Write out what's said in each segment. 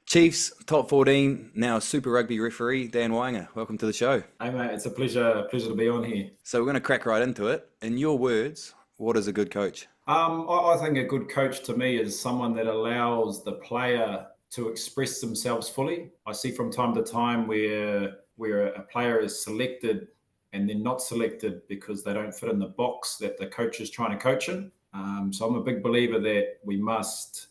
Chiefs, top 14, now Super Rugby referee, Dan Waenga. Welcome to the show. Hey mate, it's a pleasure to be on here. So we're going to crack right into it. In your words, what is a good coach? I think a good coach to me is someone that allows the player to express themselves fully. I see from time to time where a player is selected and then not selected because they don't fit in the box that the coach is trying to coach in. So I'm a big believer that we must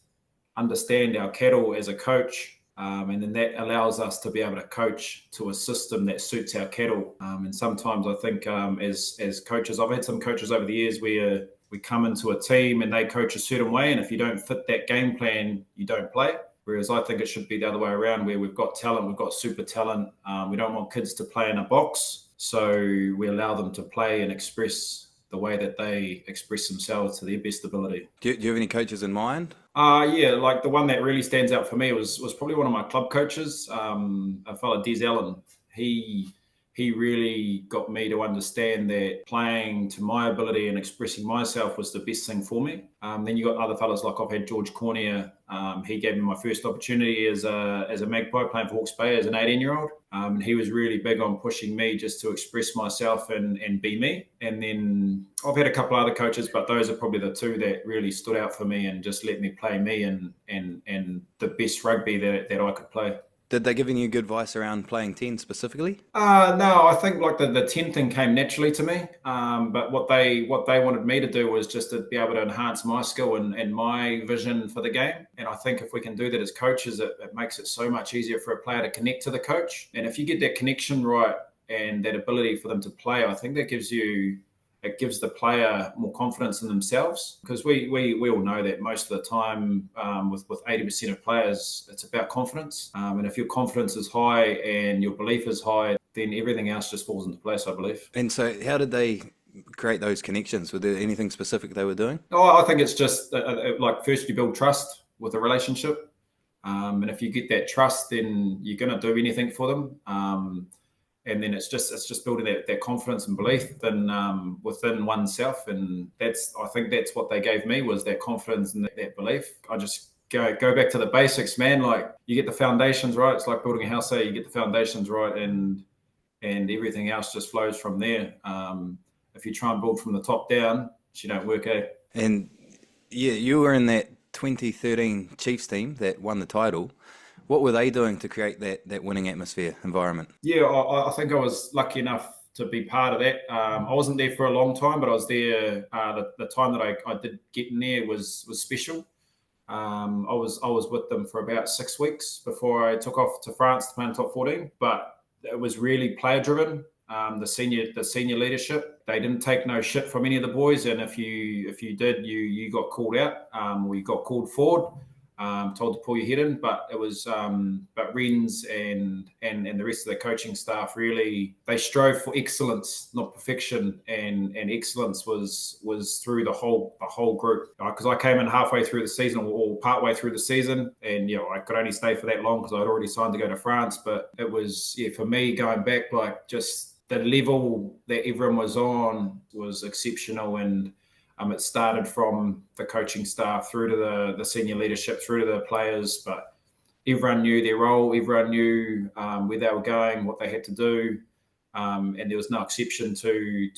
understand our kettle as a coach, and then that allows us to be able to coach to a system that suits our kettle. And sometimes I think as coaches, I've had some coaches over the years where we come into a team and they coach a certain way, and if you don't fit that game plan, you don't play. Whereas I think it should be the other way around, where we've got talent, we've got super talent. We don't want kids to play in a box, so we allow them to play and express the way that they express themselves to their best ability. Do you have any coaches in mind? Yeah, like the one that really stands out for me was probably one of my club coaches, a fellow Des Allen. He really got me to understand that playing to my ability and expressing myself was the best thing for me. Then you got other fellas like I've had George Cornier. He gave me my first opportunity as a magpie playing for Hawke's Bay as an 18-year-old. And he was really big on pushing me just to express myself and be me. And then I've had a couple other coaches, but those are probably the two that really stood out for me and just let me play me and the best rugby that I could play. Did they give any good advice around playing 10 specifically? No, I think like the 10 thing came naturally to me. But what they wanted me to do was just to be able to enhance my skill and my vision for the game. And I think if we can do that as coaches, it makes it so much easier for a player to connect to the coach. And if you get that connection right and that ability for them to play, I think that gives the player more confidence in themselves, because we all know that most of the time with 80% of players, it's about confidence. And if your confidence is high and your belief is high, then everything else just falls into place, I believe. And so how did they create those connections? Was there anything specific they were doing? Oh, I think it's just like first you build trust with a relationship. And if you get that trust, then you're going to do anything for them. And then it's just building that confidence and belief within oneself, and I think that's what they gave me, was that confidence and that belief. I just go back to the basics, man. Like, you get the foundations right. It's like building a house. You get the foundations right, and everything else just flows from there. If you try and build from the top down, you don't work out. And yeah, you were in that 2013 Chiefs team that won the title. What were they doing to create that winning atmosphere environment? Yeah, I think I was lucky enough to be part of that. I wasn't there for a long time, but I was there. The time that I did get in there was special. I was with them for about 6 weeks before I took off to France to play in top 14. But it was really player driven. The senior leadership, they didn't take no shit from any of the boys, and if you did, you got called out, or you got called forward. Told to pull your head in, but it was but Renz and the rest of the coaching staff, really, they strove for excellence, not perfection, and excellence was through the whole group. Because I came in halfway through the season, or partway through the season, and I could only stay for that long because I'd already signed to go to France. But it was, for me, going back, like, just the level that everyone was on was exceptional. And it started from the coaching staff through to the senior leadership, through to the players. But everyone knew their role. Everyone knew where they were going, what they had to do, and there was no exception to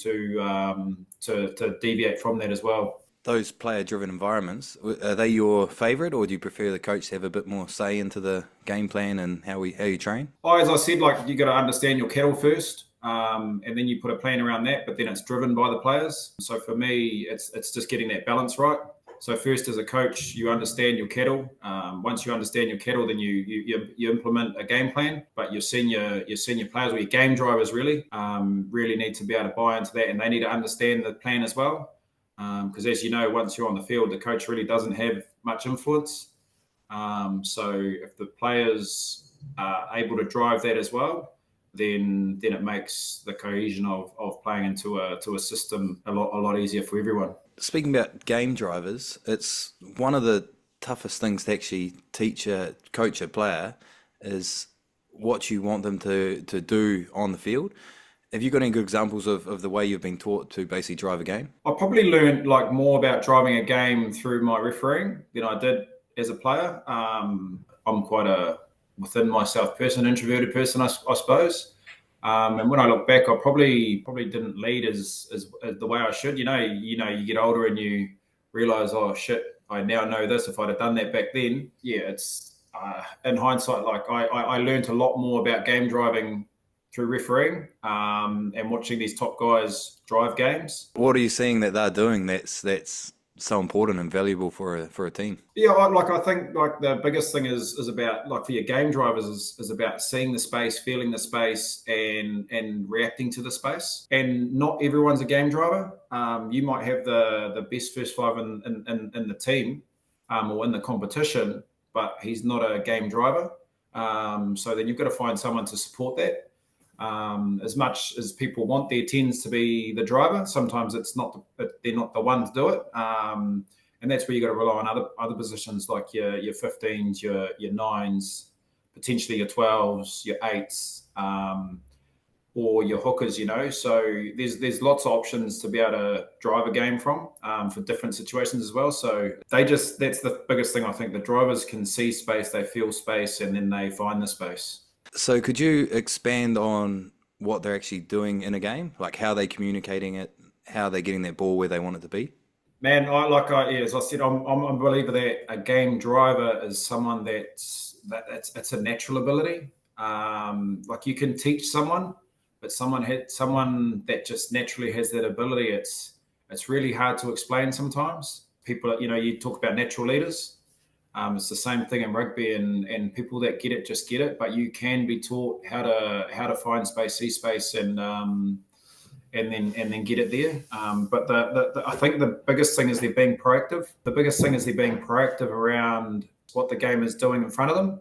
deviate from that as well. Those player-driven environments, are they your favourite, or do you prefer the coach to have a bit more say into the game plan and how you train? As I said, like, you got to understand your kettle first. And then you put a plan around that, but then it's driven by the players. So for me, it's just getting that balance right. So first, as a coach, you understand your kettle. Once you understand your kettle, then you implement a game plan. But your senior players, or your game drivers, really need to be able to buy into that, and they need to understand the plan as well. Because as you know, once you're on the field, the coach really doesn't have much influence. So if the players are able to drive that as well, then it makes the cohesion of playing into a system a lot easier for everyone. Speaking about game drivers, it's one of the toughest things to actually coach a player is what you want them to do on the field. Have you got any good examples of the way you've been taught to basically drive a game? I probably learned like more about driving a game through my refereeing than I did as a player. I'm quite a within myself person, introverted person, I suppose. And when I look back, I probably didn't lead as the way I should. You get older and you realize, oh shit, I now know this. If I'd have done that back then, yeah, it's in hindsight, like I learned a lot more about game driving through refereeing and watching these top guys drive games. What are you seeing that they're doing that's so important and valuable for a team? Yeah, I think like the biggest thing is about like for your game drivers is about seeing the space, feeling the space, and reacting to the space. And not everyone's a game driver. You might have the best first five in the team or in the competition, but he's not a game driver. So then you've got to find someone to support that. As much as people want their tens to be the driver, sometimes they're not the one to do it. And that's where you got to rely on other positions like your 15s, your 9s, potentially your 12s, your 8s, or your hookers. So there's lots of options to be able to drive a game from for different situations as well. So that's the biggest thing. I think the drivers can see space, they feel space, and then they find the space. So could you expand on what they're actually doing in a game, like how they're communicating it, how they're getting their ball where they want it to be? Man, as I said, I'm a believer that a game driver is someone it's a natural ability. Like you can teach someone, but someone that just naturally has that ability. It's really hard to explain sometimes. People, you talk about natural leaders. It's the same thing in rugby, and people that get it just get it. But you can be taught how to find space, see space, and then get it there. But I think the biggest thing is they're being proactive. The biggest thing is they're being proactive around what the game is doing in front of them.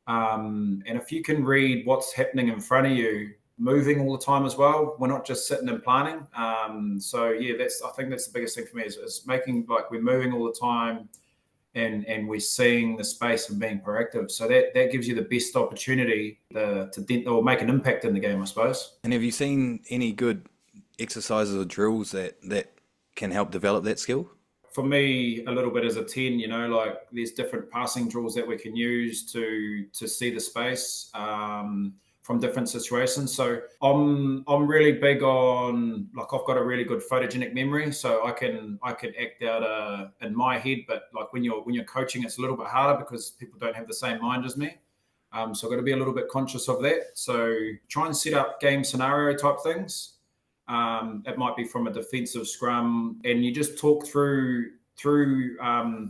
And if you can read what's happening in front of you, moving all the time as well. We're not just sitting and planning. So yeah, I think that's the biggest thing for me is making like we're moving all the time. And we're seeing the space and being proactive. So that gives you the best opportunity to make an impact in the game, I suppose. And have you seen any good exercises or drills that can help develop that skill? For me, a little bit as a 10, like there's different passing drills that we can use to see the space from different situations. So I'm really big on, like, I've got a really good photogenic memory, so I can act out in my head. But like when you're coaching, it's a little bit harder because people don't have the same mind as me. So I've got to be a little bit conscious of that. So try and set up game scenario type things. It might be from a defensive scrum, and you just talk through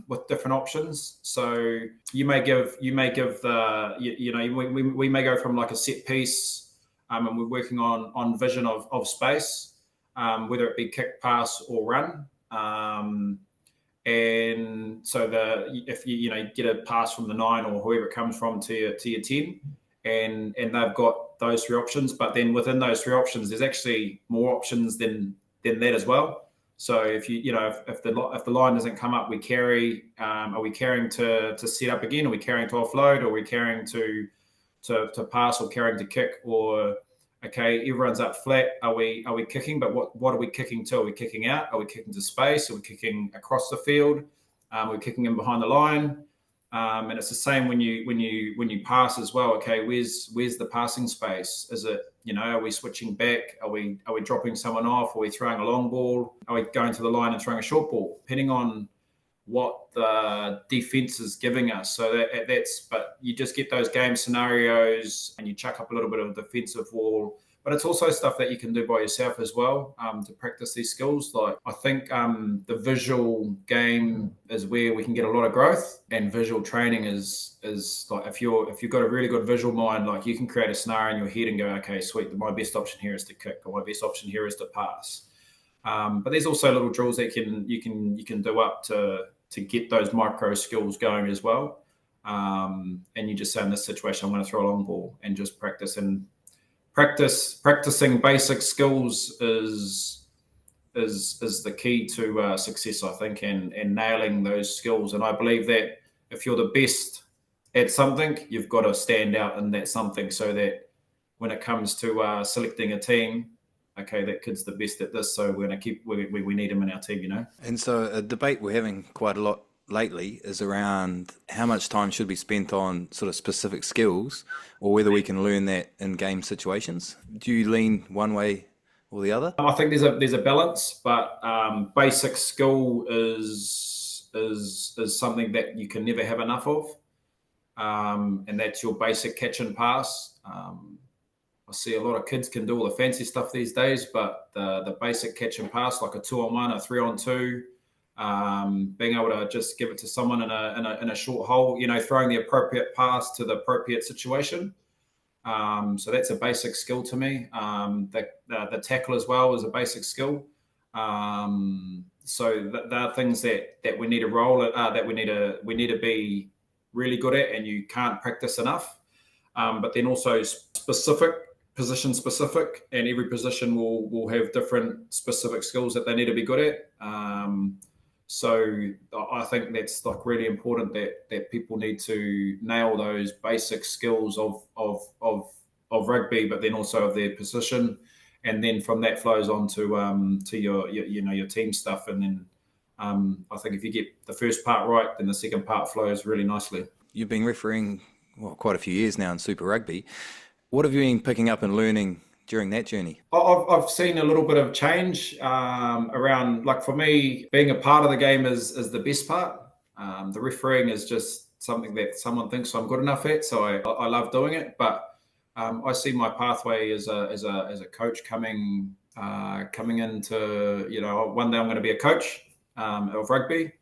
with different options. So we may go from like a set piece, and we're working on vision of space, whether it be kick, pass, or run. And so if you get a pass from the 9 or whoever it comes from to your 10, and they've got those 3 options, but then within those 3 options, there's actually more options than that as well. So if if the line doesn't come up, we carry. Are we carrying to set up again? Are we carrying to offload? Are we carrying to pass or carrying to kick? Or okay, everyone's up flat. Are we kicking? But what are we kicking to? Are we kicking out? Are we kicking to space? Are we kicking across the field? Are we kicking in behind the line? And it's the same when you pass as well. Okay, where's the passing space? Is it, are we switching back? Are we dropping someone off? Are we throwing a long ball? Are we going to the line and throwing a short ball? Depending on what the defense is giving us. So but you just get those game scenarios and you chuck up a little bit of defensive wall. But it's also stuff that you can do by yourself as well to practice these skills. Like I think the visual game is where we can get a lot of growth, and visual training is like if you've got a really good visual mind, like you can create a scenario in your head and go, okay, sweet, my best option here is to kick, or my best option here is to pass. But there's also little drills that you can do up to get those micro skills going as well. And you just say in this situation, I'm going to throw a long ball and just practice. And practicing basic skills is the key to success, I think, and nailing those skills. And I believe that if you're the best at something, you've got to stand out in that something, so that when it comes to selecting a team, okay, that kid's the best at this, so we're going to we need him in our team, And so a debate we're having quite a lot lately is around how much time should be spent on sort of specific skills or whether we can learn that in game situations. Do you lean one way or the other? I think there's a balance, but basic skill is something that you can never have enough of, and that's your basic catch and pass. I see a lot of kids can do all the fancy stuff these days, but the basic catch and pass, like a 2-on-1, a 3-on-2, being able to just give it to someone in a short hole, throwing the appropriate pass to the appropriate situation. So that's a basic skill to me. The tackle as well is a basic skill. So there are things that we need to that we need to be really good at, and you can't practice enough. But then also position specific, and every position will have different specific skills that they need to be good at. So I think that's like really important that people need to nail those basic skills of rugby, but then also of their position, and then from that flows on to your team stuff, and then I think if you get the first part right, then the second part flows really nicely. You've been refereeing quite a few years now in Super Rugby. What have you been picking up and learning during that journey? I've seen a little bit of change around, like for me, being a part of the game is the best part. The refereeing is just something that someone thinks I'm good enough at, so I love doing it. But I see my pathway as a coach coming into, one day I'm going to be a coach of rugby,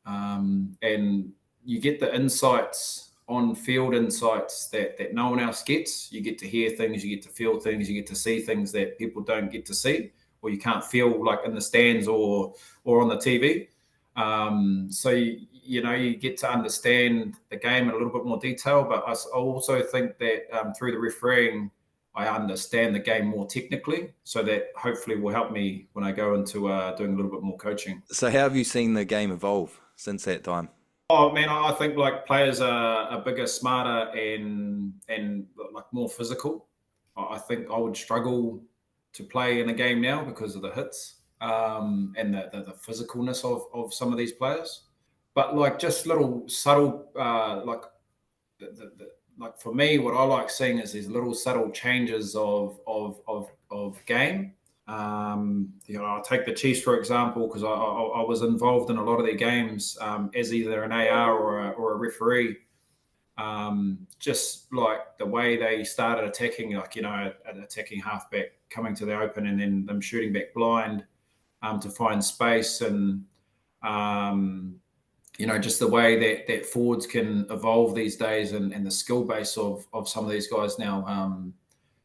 and you get the insights, on field insights that no one else gets. You get to hear things, you get to feel things, you get to see things that people don't get to see, or you can't feel like in the stands or on the TV. So you get to understand the game in a little bit more detail. But I also think that through the refereeing, I understand the game more technically, so that hopefully will help me when I go into doing a little bit more coaching. So how have you seen the game evolve since that time? Oh man, I think like players are bigger, smarter, and like more physical. I think I would struggle to play in a game now because of the hits, and the physicalness of some of these players. But like just little subtle, like like for me, what I like seeing is these little subtle changes of game. I'll take the Chiefs for example, because I was involved in a lot of their games as either an AR or a referee. Just like the way they started attacking, like an attacking halfback coming to the open, and then them shooting back blind to find space, and just the way that forwards can evolve these days, and the skill base of some of these guys now.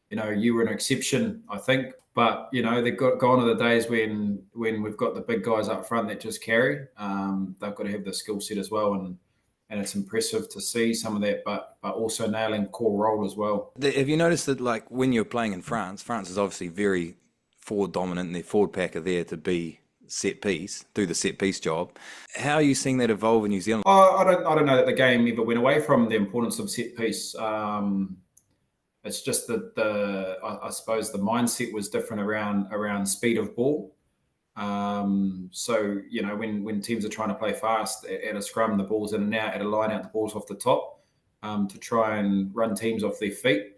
You were an exception, I think, but they've gone to the days when we've got the big guys up front that just carry. They've got to have the skill set as well, and it's impressive to see some of that, but also nailing core role as well. Have you noticed that, like, when you're playing in France, France is obviously very forward dominant, and their forward pack are there to be set piece, do the set piece job. How are you seeing that evolve in New Zealand? I don't know that the game ever went away from the importance of set piece. It's just that I suppose the mindset was different around speed of ball. So when teams are trying to play fast at a scrum, the ball's in and out; at a line out, the ball's off the top, to try and run teams off their feet.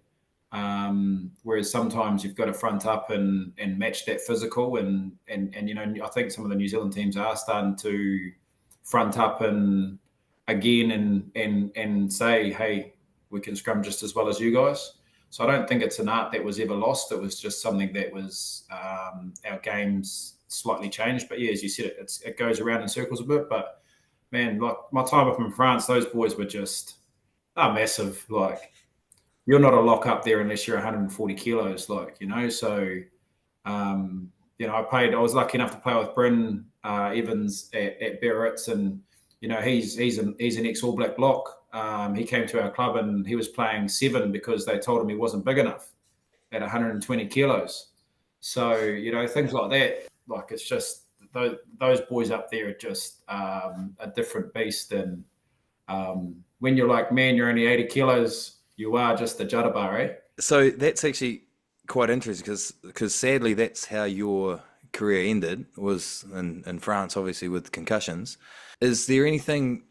Whereas sometimes you've got to front up and match that physical, and I think some of the New Zealand teams are starting to front up and again and say, hey, we can scrum just as well as you guys. So I don't think it's an art that was ever lost. It was just something that was our games slightly changed. But yeah, as you said, it goes around in circles a bit. But man, like my time up in France, those boys were just massive. Like you're not a lock up there unless you're 140 kilos. So I was lucky enough to play with Bryn Evans at Biarritz, and he's an ex All Black lock. He came to our club and he was playing 7 because they told him he wasn't big enough at 120 kilos. So, things like that, like it's just those boys up there are just a different beast. And when you're like, man, you're only 80 kilos, you are just a judderbar, eh? So that's actually quite interesting because sadly that's how your career ended, was in France, obviously with Concussions. Is there anything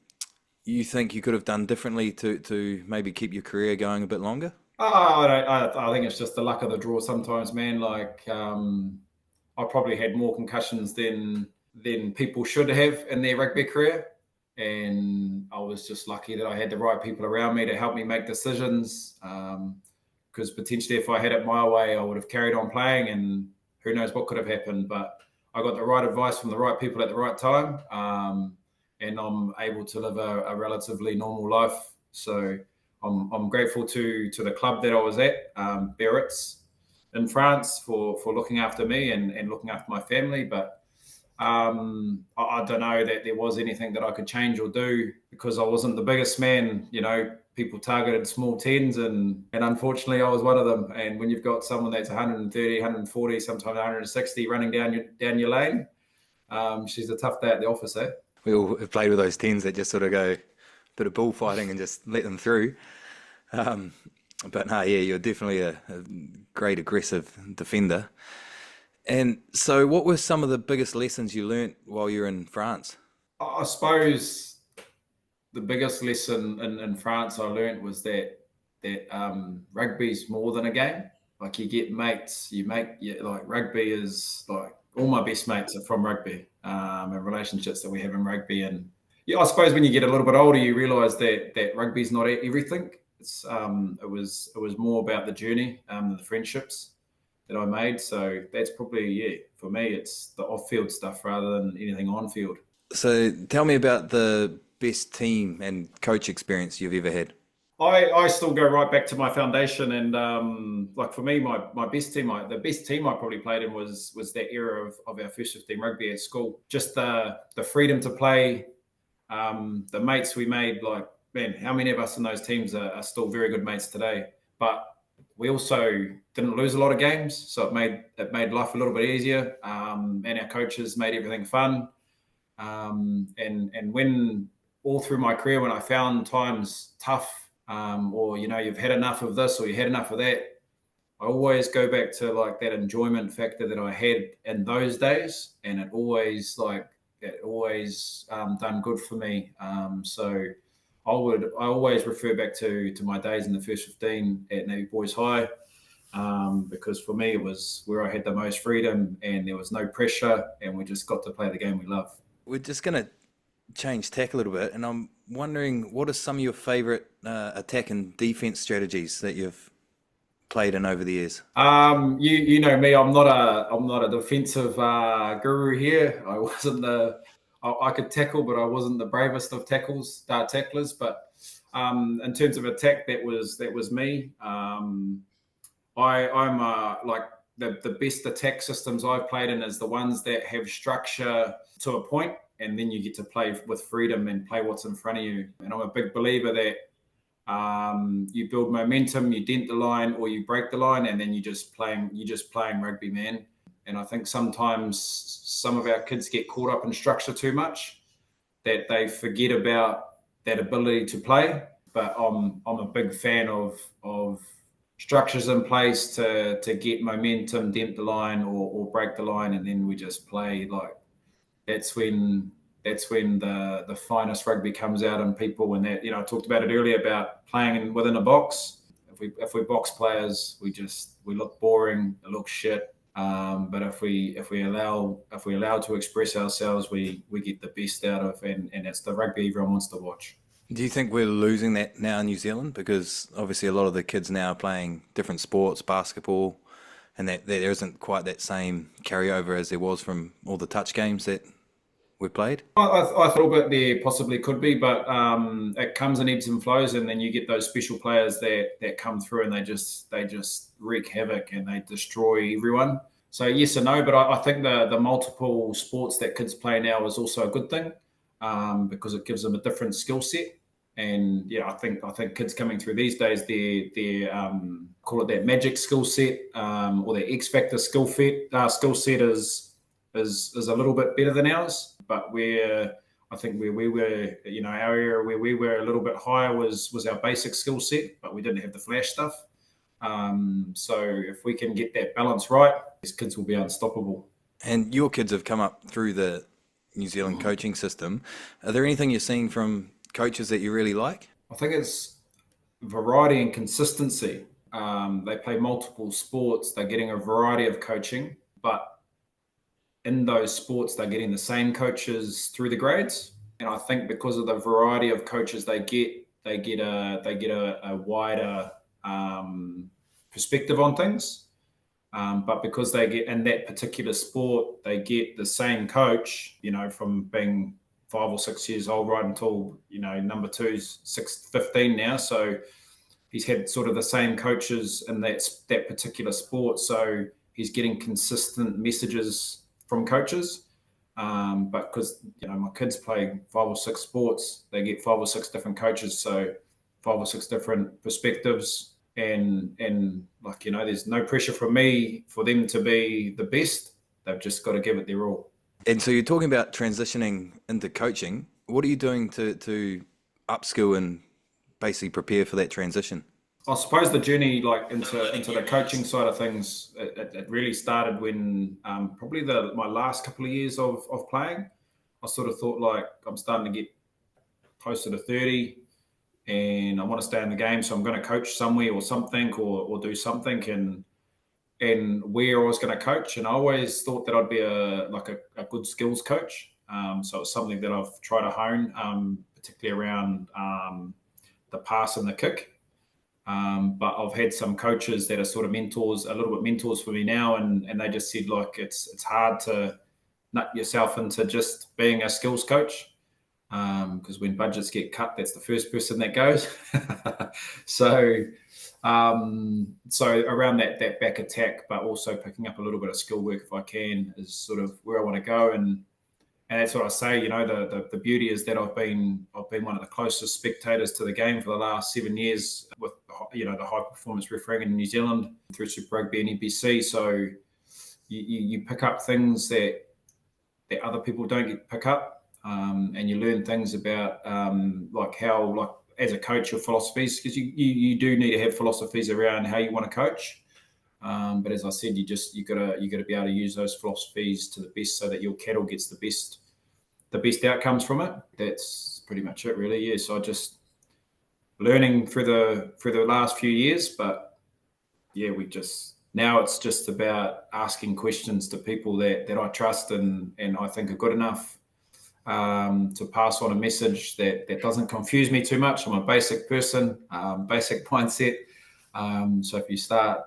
you think you could have done differently to maybe keep your career going a bit longer? I think it's just the luck of the draw sometimes, man. I probably had more concussions than people should have in their rugby career, and I was just lucky that I had the right people around me to help me make decisions. Because potentially, if I had it my way, I would have carried on playing, and who knows what could have happened. But I got the right advice from the right people at the right time, and I'm able to live a relatively normal life. So I'm grateful to the club that I was at, Biarritz in France, for looking after me and looking after my family. But I don't know that there was anything that I could change or do because I wasn't the biggest man. People targeted small tens, and unfortunately, I was one of them. And when you've got someone that's 130, 140, sometimes 160 running down your lane, she's a tough day at the office, eh? We all have played with those tens that just sort of go a bit of bullfighting and just let them through. Um, but no, yeah, you're definitely a great aggressive defender. And so, what were some of the biggest lessons you learnt while you were in France? I suppose the biggest lesson in France I learned was that rugby's more than a game. Like you get mates, like rugby is like all my best mates are from rugby, and relationships that we have in rugby. And yeah, I suppose when you get a little bit older, you realise that rugby's not everything. It was more about the journey, the friendships that I made. So that's probably, yeah, for me, it's the off-field stuff rather than anything on-field. So, tell me about the best team and coach experience you've ever had. I still go right back to my foundation, and like for me, my best team, the best team I probably played in was that era of our first 15 rugby at school. Just the freedom to play, the mates we made. Like man, how many of us in those teams are still very good mates today? But we also didn't lose a lot of games, so it made life a little bit easier, and our coaches made everything fun. And when all through my career, when I found times tough, or you've had enough of this or you had enough of that, I always go back to like that enjoyment factor that I had in those days, and it always done good for me. So I always refer back to my days in the first 15 at Navy Boys High, because for me it was where I had the most freedom and there was no pressure, and we just got to play the game we love. We're just going to change tack a little bit, and I'm wondering what are some of your favorite attack and defense strategies that you've played in over the years? You know me. I'm not a defensive guru here. I could tackle, but I wasn't the bravest of tacklers. But in terms of attack, that was me. I'm like the best attack systems I've played in is the ones that have structure to a point, and then you get to play with freedom and play what's in front of you. And I'm a big believer that you build momentum, you dent the line or you break the line, and then you're just playing rugby, man. And I think sometimes some of our kids get caught up in structure too much, that they forget about that ability to play. But I'm a big fan of structures in place to get momentum, dent the line or break the line, and then we just play like that's when the finest rugby comes out in people. When that I talked about it earlier about playing within a box. If we box players, we look boring, it looks shit. But if we allow to express ourselves, we get the best out of, and it's the rugby everyone wants to watch. Do you think we're losing that now in New Zealand? Because obviously a lot of the kids now are playing different sports, basketball, and that there isn't quite that same carryover as there was from all the touch games that we played. I thought that there possibly could be, but it comes in ebbs and flows, and then you get those special players that come through and they just wreak havoc and they destroy everyone. So yes and no, but I think the multiple sports that kids play now is also a good thing, because it gives them a different skill set. And yeah, I think kids coming through these days, their call it their magic skill set, or their X factor skill set is a little bit better than ours. But I think where we were, our area where we were a little bit higher was our basic skill set, but we didn't have the flash stuff. So if we can get that balance right, these kids will be unstoppable. And your kids have come up through the New Zealand coaching system. Are there anything you're seeing from coaches that you really like? I think it's variety and consistency. They play multiple sports. They're getting a variety of coaching, but in those sports, they're getting the same coaches through the grades. And I think because of the variety of coaches they get a wider perspective on things. But because they get in that particular sport, they get the same coach, from being 5 or 6 years old right until, number two's 15 now. So he's had sort of the same coaches in that particular sport. So he's getting consistent messages from coaches. But because, my kids play 5 or 6 sports, they get 5 or 6 different coaches. So 5 or 6 different perspectives. And there's no pressure from me for them to be the best. They've just got to give it their all. And so you're talking about transitioning into coaching. What are you doing to upskill and basically prepare for that transition? I suppose the journey into the coaching side of things, it really started when probably my last couple of years of playing. I sort of thought I'm starting to get closer to 30 and I want to stay in the game, so I'm going to coach somewhere or something or do something and where I was going to coach. And I always thought that I'd be a good skills coach. So it's something that I've tried to hone, particularly around the pass and the kick. But I've had some coaches that are sort of a little bit mentors for me now, and they just said it's hard to nut yourself into just being a skills coach, because when budgets get cut, that's the first person that goes. So around that back attack, but also picking up a little bit of skill work if I can, is sort of where I want to go. And that's what I say. The beauty is that I've been one of the closest spectators to the game for the last 7 years with the high performance refereeing in New Zealand through Super Rugby and NBC. So you pick up things that other people don't pick up, and you learn things about how as a coach your philosophies, because you do need to have philosophies around how you want to coach. But as I said, you gotta be able to use those philosophies to the best, so that your cattle gets the best outcomes from it. That's pretty much it, really. Yeah. So I just learning through the last few years, but yeah, now it's just about asking questions to people that I trust and I think are good enough to pass on a message that doesn't confuse me too much. I'm a basic person, basic mindset. So if you start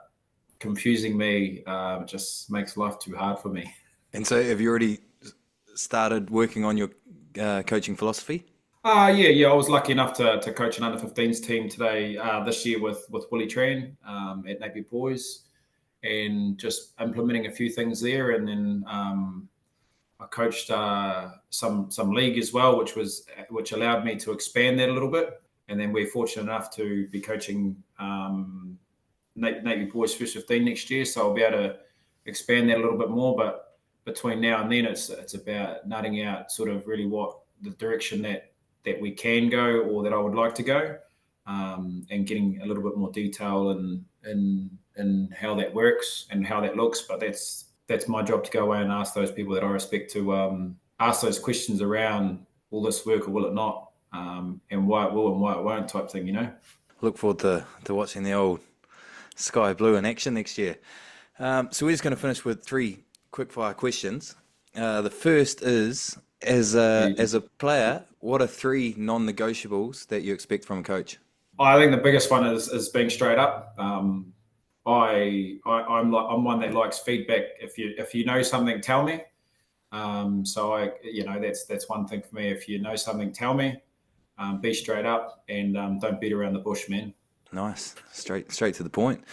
confusing me, it just makes life too hard for me. And so have you already started working on your coaching philosophy? Yeah. I was lucky enough to coach an under-15s team today, this year with Willie Tran at Napier Boys, and just implementing a few things there. And then I coached some league as well, which allowed me to expand that a little bit. And then we're fortunate enough to be coaching Napier Boys First 15 next year, so I'll be able to expand that a little bit more. But between now and then, it's about nutting out sort of really what the direction that we can go, or that I would like to go, and getting a little bit more detail in how that works and how that looks. But that's my job, to go away and ask those people that I respect to ask those questions around, will this work or will it not, and why it will and why it won't, type thing. Look forward to watching the old Sky Blue in action next year. So we're just going to finish with 3 quickfire questions. The first is, as a player, what are 3 non-negotiables that you expect from a coach? I think the biggest one is being straight up. I'm one that likes feedback. If you know something, tell me. So that's one thing for me. If you know something, tell me. Be straight up, and don't beat around the bush, man. Nice, straight to the point.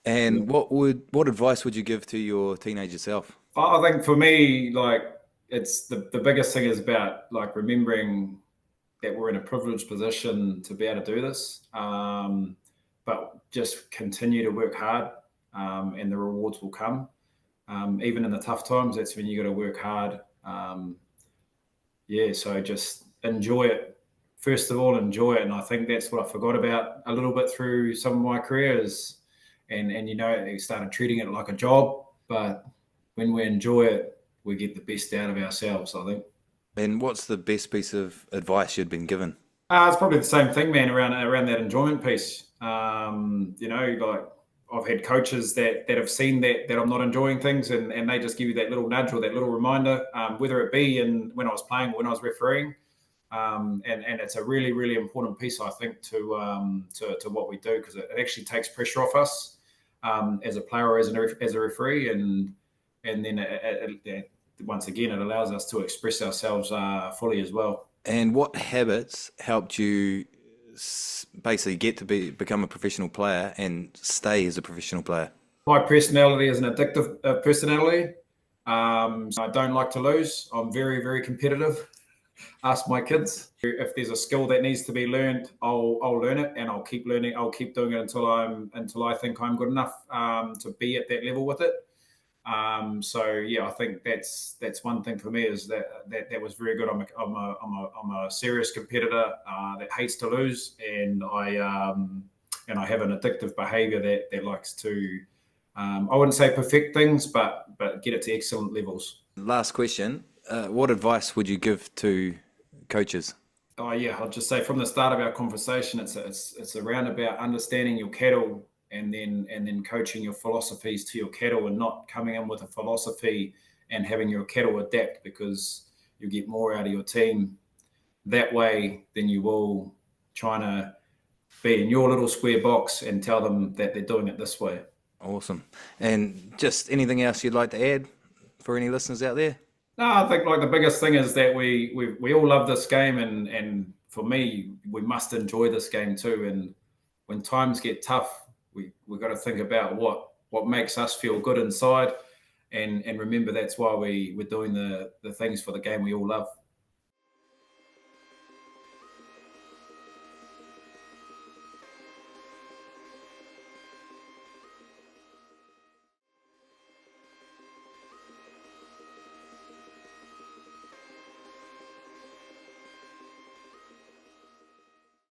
And what advice would you give to your teenager self? I think for me, it's the biggest thing is about remembering that we're in a privileged position to be able to do this, but just continue to work hard, and the rewards will come. Even in the tough times, that's when you got to work hard. So just enjoy it. First of all, enjoy it. And I think that's what I forgot about a little bit through some of my careers. And you started treating it like a job. But when we enjoy it, we get the best out of ourselves, I think. And what's the best piece of advice you'd been given? It's probably the same thing, man, around that enjoyment piece. Like I've had coaches that have seen that I'm not enjoying things, and they just give you that little nudge or that little reminder, whether it be when I was playing or when I was refereeing. And it's a really, really important piece, I think, to what we do, because it actually takes pressure off us as a player or as a referee, and then once again it allows us to express ourselves fully as well. And what habits helped you basically get to become a professional player and stay as a professional player? My personality is an addictive personality. So I don't like to lose. I'm very, very competitive. Ask my kids. If there's a skill that needs to be learned, I'll learn it, and I'll keep learning. I'll keep doing it until I think I'm good enough to be at that level with it. So yeah, I think that's one thing for me, is that was very good. I'm a serious competitor that hates to lose, and I have an addictive behaviour that likes to I wouldn't say perfect things, but get it to excellent levels. Last question. What advice would you give to coaches? Oh yeah, I'll just say from the start of our conversation, it's around about understanding your cattle, and then coaching your philosophies to your cattle, and not coming in with a philosophy and having your cattle adapt, because you'll get more out of your team that way than you will trying to be in your little square box and tell them that they're doing it this way. Awesome. And just anything else you'd like to add for any listeners out there? No, I think like the biggest thing is that we all love this game, and for me, we must enjoy this game too. And when times get tough, we've got to think about what makes us feel good inside, and remember that's why we're doing the things for the game we all love.